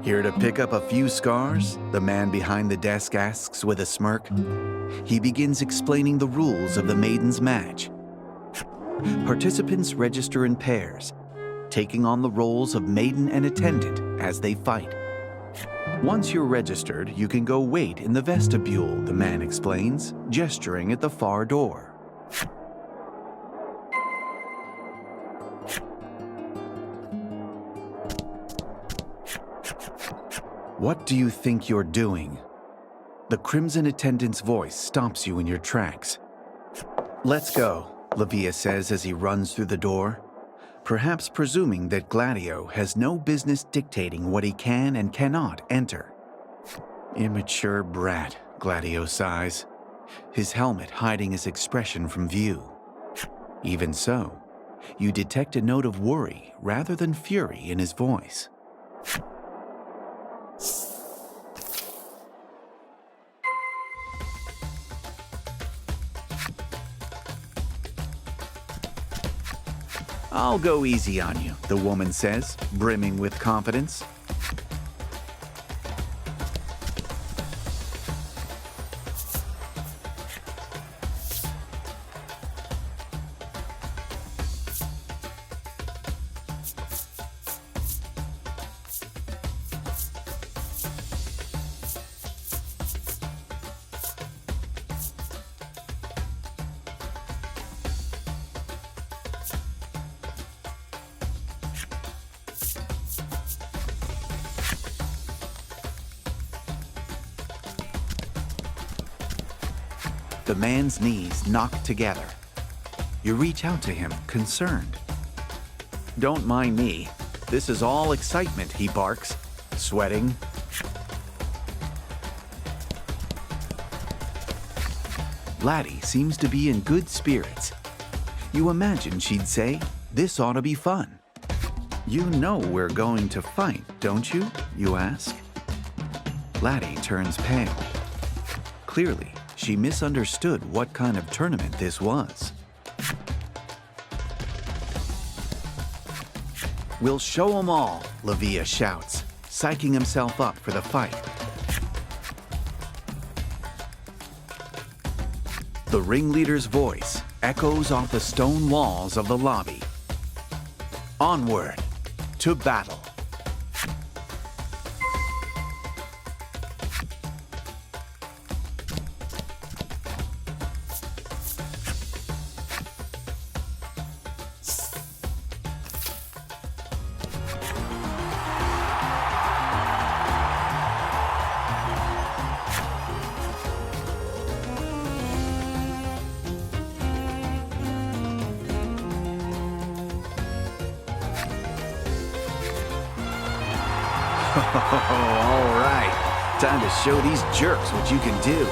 Here to pick up a few scars? The man behind the desk asks with a smirk. He begins explaining the rules of the Maiden's match. Participants register in pairs, taking on the roles of maiden and attendant as they fight. Once you're registered, you can go wait in the vestibule, the man explains, gesturing at the far door. What do you think you're doing? The crimson attendant's voice stops you in your tracks. Let's go, Lavia says as he runs through the door, perhaps presuming that Gladio has no business dictating what he can and cannot enter. Immature brat, Gladio sighs, his helmet hiding his expression from view. Even so, you detect a note of worry rather than fury in his voice. I'll go easy on you, the woman says, brimming with confidence. The man's knees knock together. You reach out to him, concerned. Don't mind me. This is all excitement, he barks, sweating. Laddie seems to be in good spirits. You imagine she'd say, "This ought to be fun." "You know we're going to fight, don't you?" you ask. Laddie turns pale. Clearly, she misunderstood what kind of tournament this was. "We'll show 'em all," Lavia shouts, psyching himself up for the fight. The ringleader's voice echoes off the stone walls of the lobby. Onward to battle. All right, time to show these jerks what you can do.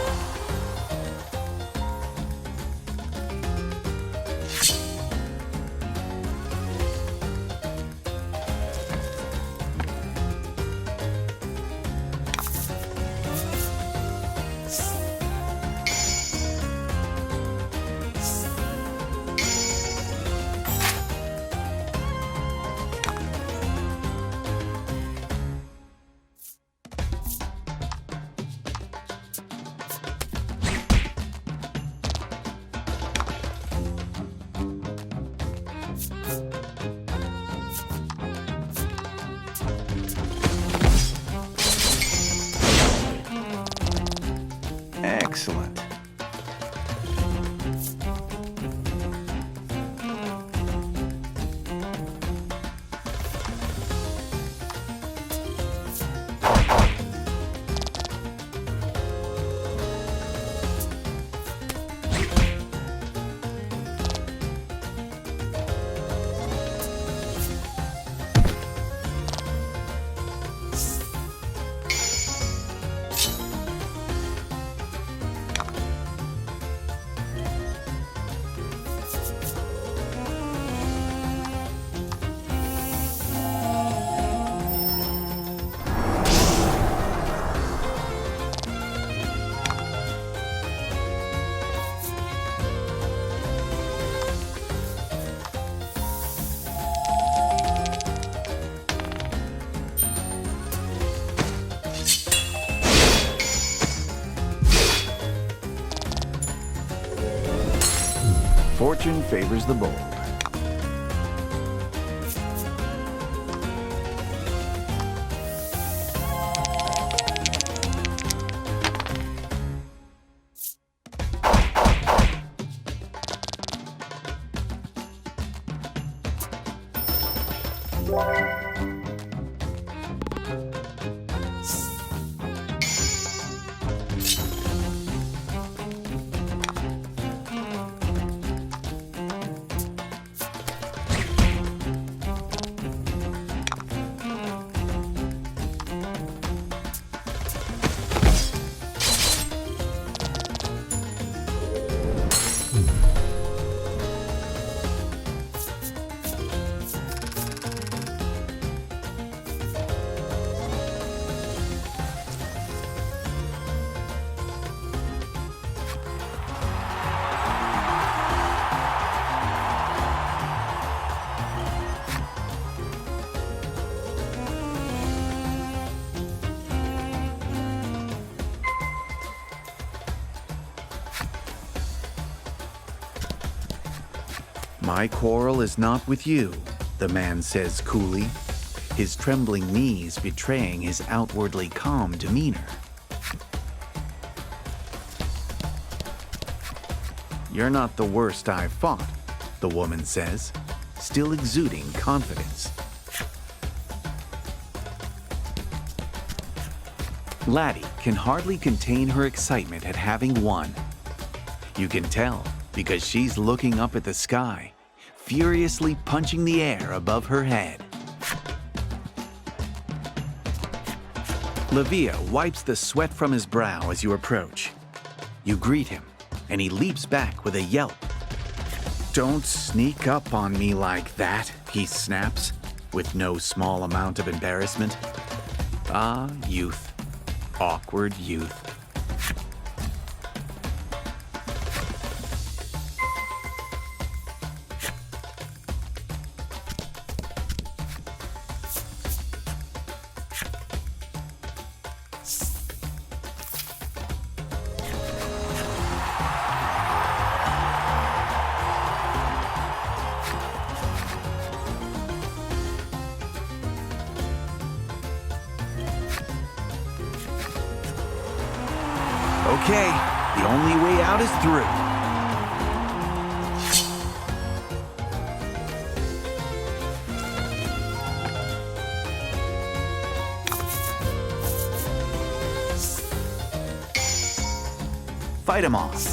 Fortune favors the bold. My quarrel is not with you, the man says coolly, his trembling knees betraying his outwardly calm demeanor. You're not the worst I've fought, the woman says, still exuding confidence. Laddie can hardly contain her excitement at having won. You can tell because she's looking up at the sky, furiously punching the air above her head. Livia wipes the sweat from his brow as you approach. You greet him, and he leaps back with a yelp. Don't sneak up on me like that, he snaps, with no small amount of embarrassment. Ah, youth. Awkward youth. Okay, the only way out is through. Fight him off.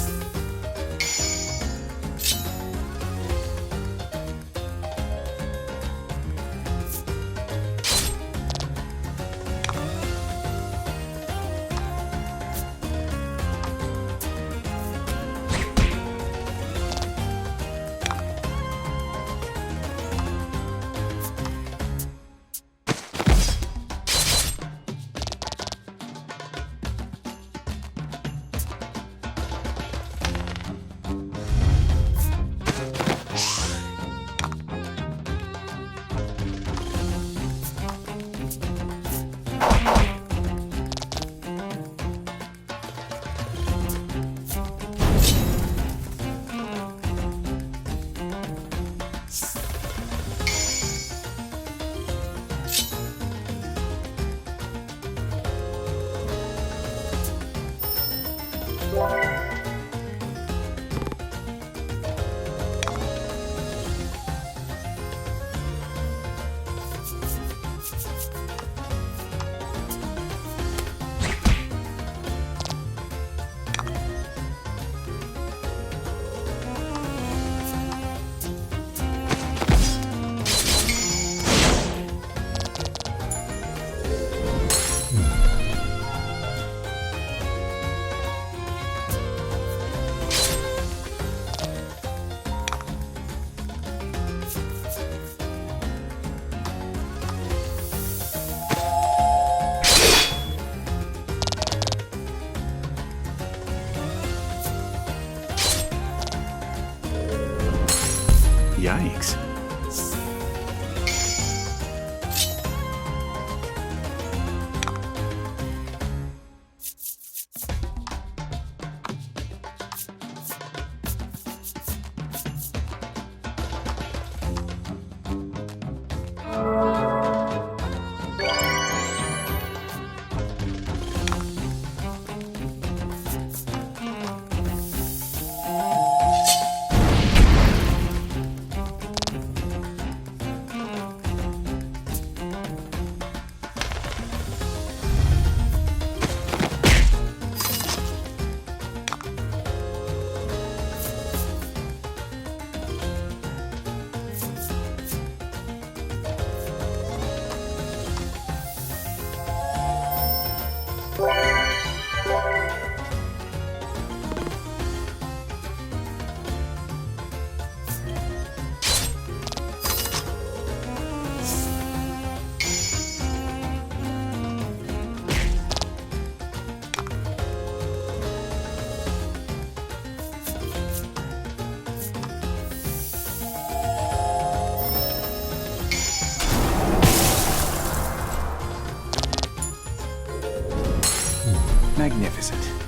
Yikes. magnificent.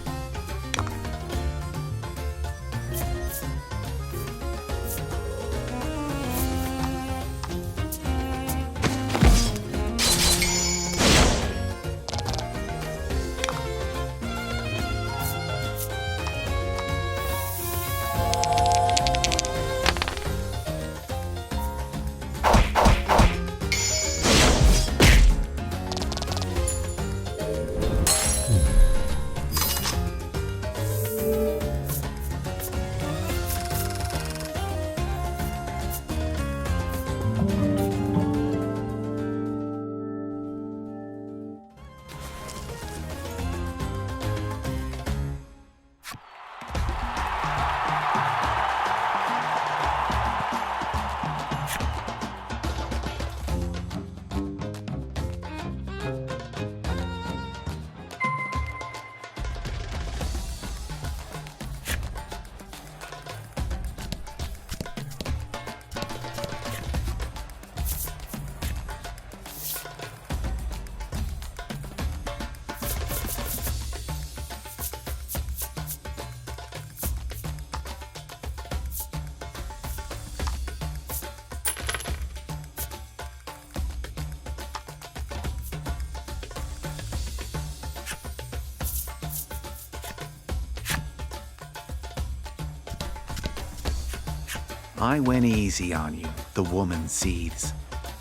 I went easy on you, the woman seethes,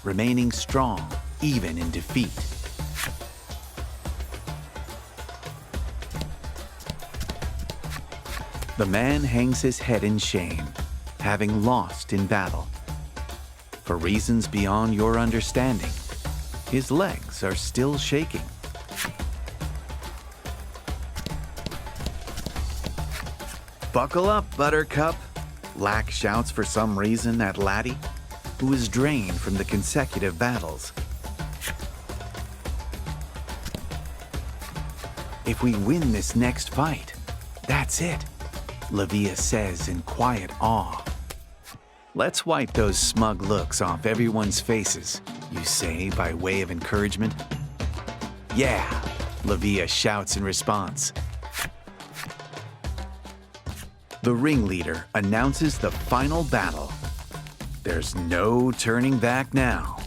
remaining strong even in defeat. The man hangs his head in shame, having lost in battle. For reasons beyond your understanding, his legs are still shaking. Buckle up, Buttercup, Lack shouts for some reason at Laddie, who is drained from the consecutive battles. If we win this next fight, that's it, Lavia says in quiet awe. Let's wipe those smug looks off everyone's faces, you say by way of encouragement. Yeah, Lavia shouts in response. The ringleader announces the final battle. There's no turning back now.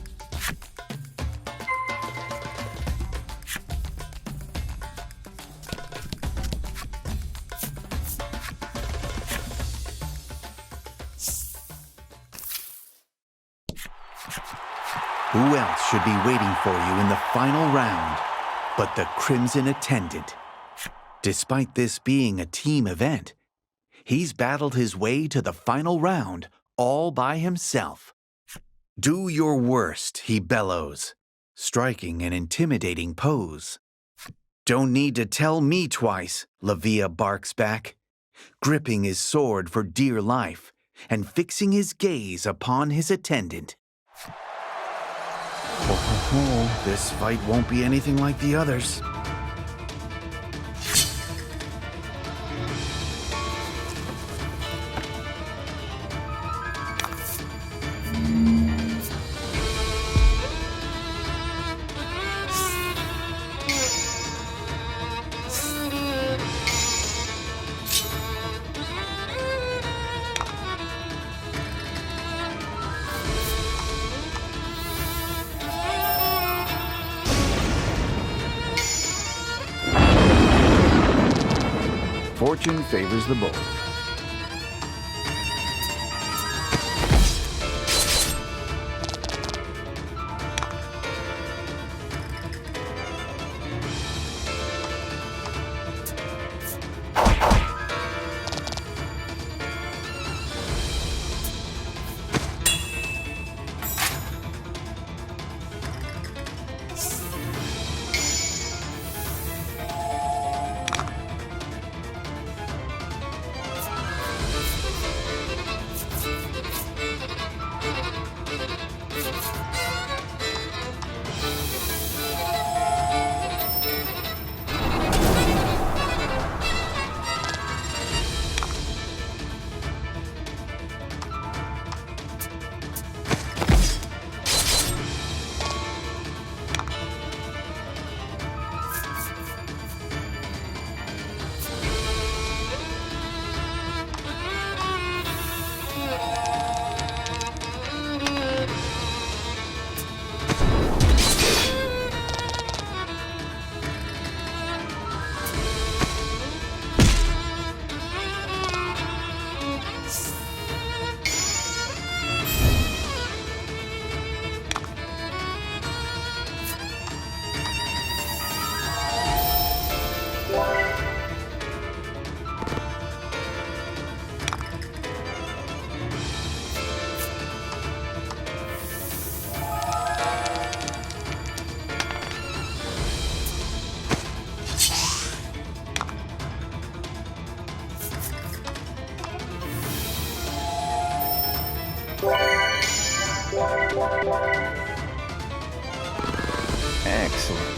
Who else should be waiting for you in the final round but the Crimson Attendant? Despite this being a team event, he's battled his way to the final round all by himself. Do your worst, he bellows, striking an intimidating pose. Don't need to tell me twice, Lavia barks back, gripping his sword for dear life and fixing his gaze upon his attendant. Oh, this fight won't be anything like the others. Fortune favors the bold. Excellent.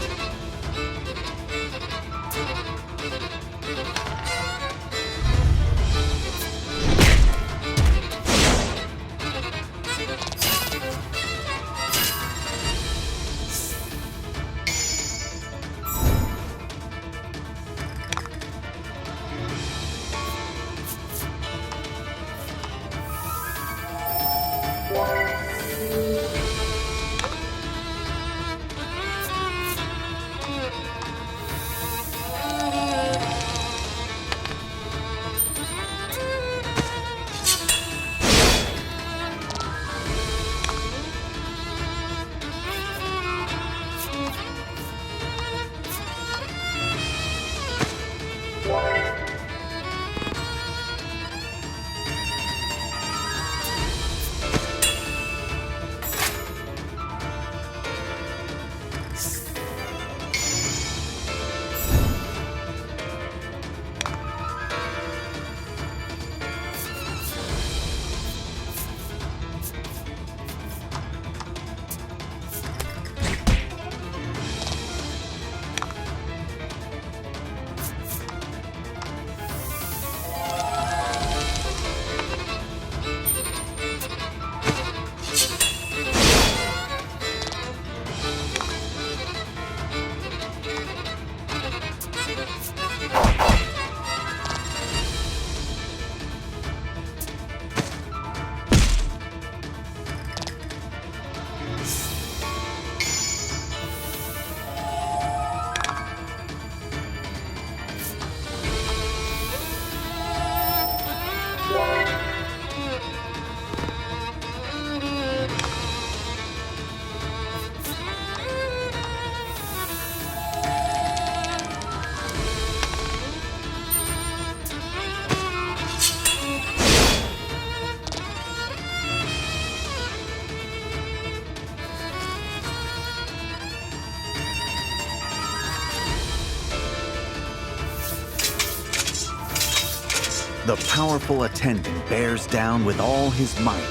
The powerful attendant bears down with all his might,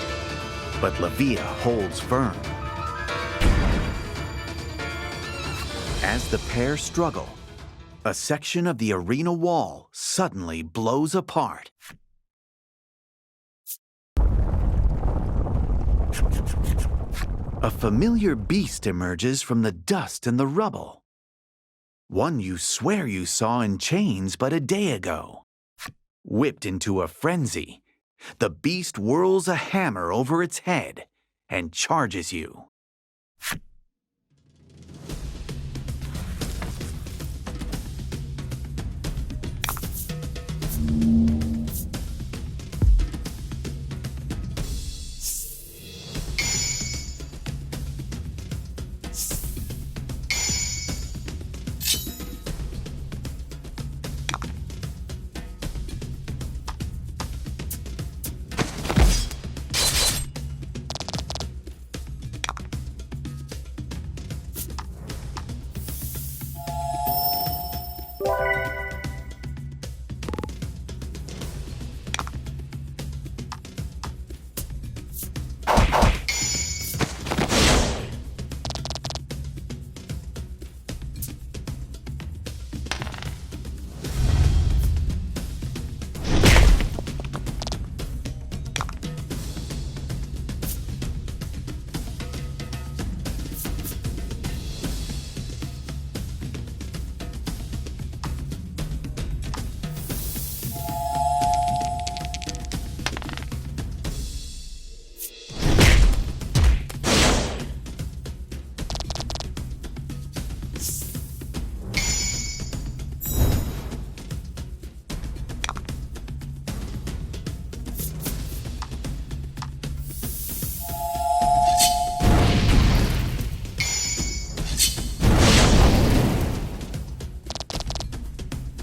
but Lavia holds firm. As the pair struggle, a section of the arena wall suddenly blows apart. A familiar beast emerges from the dust and the rubble. One you swear you saw in chains but a day ago. Whipped into a frenzy, the beast whirls a hammer over its head and charges you.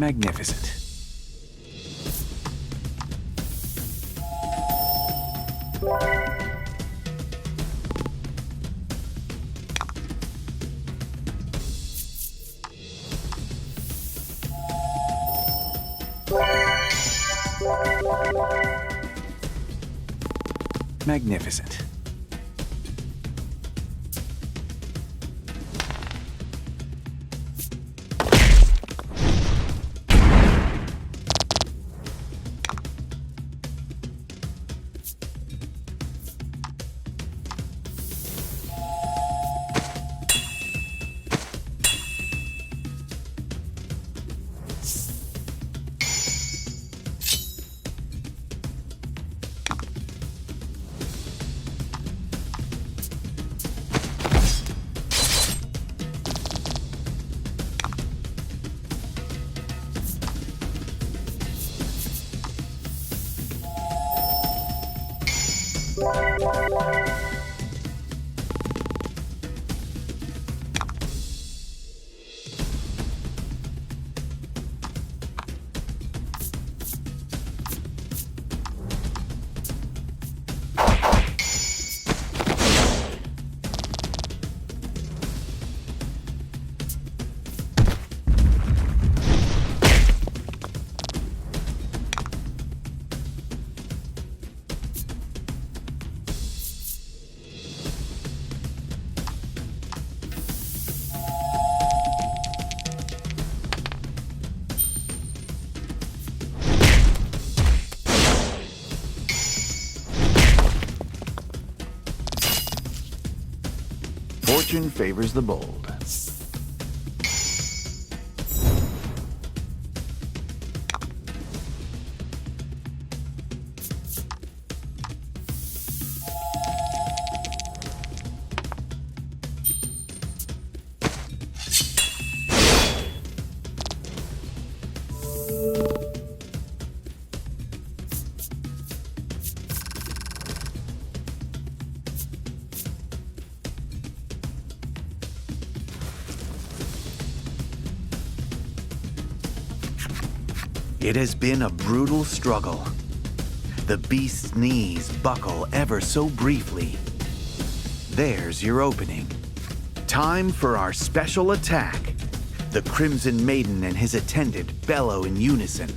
Magnificent. Magnificent. Fortune favors the bold. It has been a brutal struggle. The beast's knees buckle ever so briefly. There's your opening. Time for our special attack. The Crimson Maiden and his attendant bellow in unison.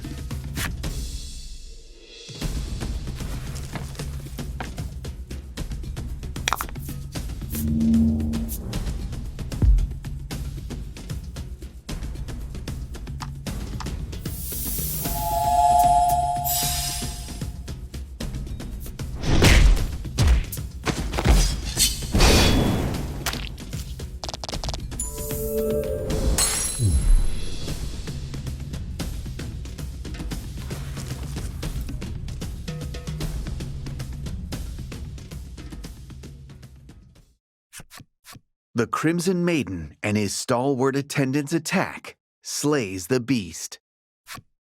The Crimson Maiden and his stalwart attendant's attack slays the beast.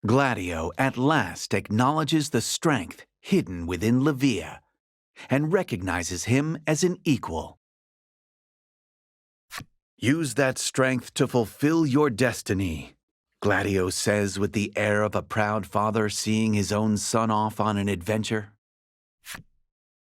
Gladio at last acknowledges the strength hidden within Levia and recognizes him as an equal. Use that strength to fulfill your destiny, Gladio says with the air of a proud father seeing his own son off on an adventure.